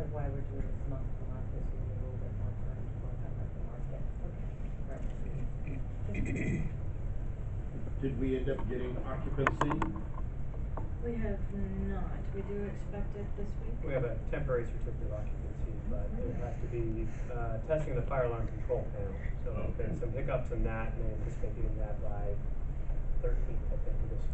part of why we're doing this month to month is we need a little bit more time to work on what the market. Right. Did we end up getting occupancy? We have not, we do expect it this week. We have a temporary certificate of occupancy, but it has to be, testing the fire alarm control panel. So there's been some hiccups in that, and they anticipate getting that by 13th, I think, of this.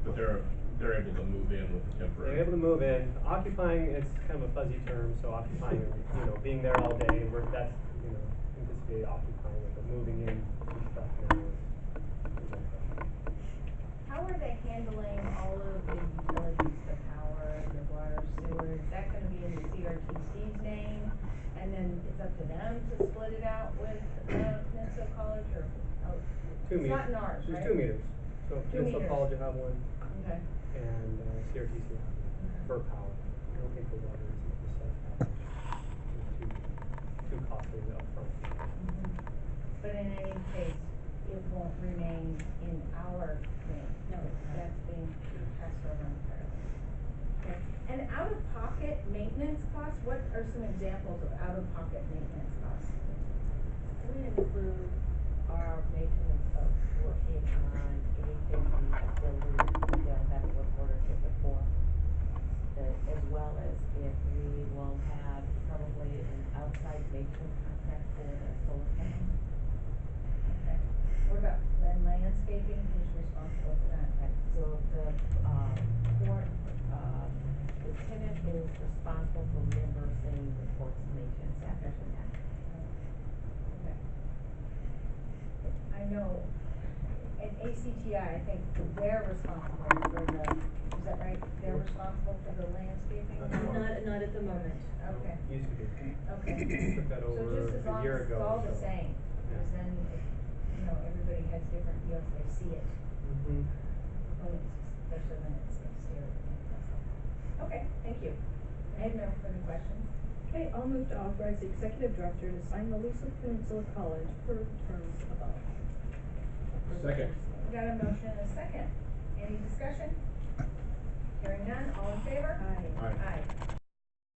But they're able to move in with the temporary. They're able to move in. Occupying, it's kind of a fuzzy term, so occupying, being there all day, that's, anticipated occupying it, but moving in and stuff now is okay. How are they handling all of the utilities, the power, the water, sewer? Is that gonna be in the CRTC's name? And then it's up to them to split it out with, Peninsula College or, oh, 2 it's meters. not in ours, right? There's 2 meters. So 2 Peninsula meters. College will have one, Okay. and CRTC will have one for power. I don't think the water is the same package. It's too costly upfront. But in any case, it won't remain in our name. No. That's being passed over entirely. Okay. And out-of-pocket maintenance costs, what are some examples of out-of-pocket maintenance costs? We include our maintenance folks working on anything from that building that they'll have a work order ticket for. As well as if we will have probably an outside maintenance contract for the solar panel. Okay. What about landscaping? Who's responsible for that? Right, so the tenant is responsible for reimbursing the port's maintenance after that. Okay. I know, at ACTI, I think they're responsible for the, is that right? They're responsible for the landscaping? Not at the moment. Okay, Used to be. okay. Took that So over just as a long year as ago. it's all the so. same, because then, everybody has different deals, they see it, Mhm. especially when it's exterior. Okay, thank you. I have no further questions. Okay, I'll move to authorize the executive director to sign the lease with Peninsula College per terms above. Second. We got a motion and a second. Any discussion? Hearing none, all in favor? Aye. Aye. Aye.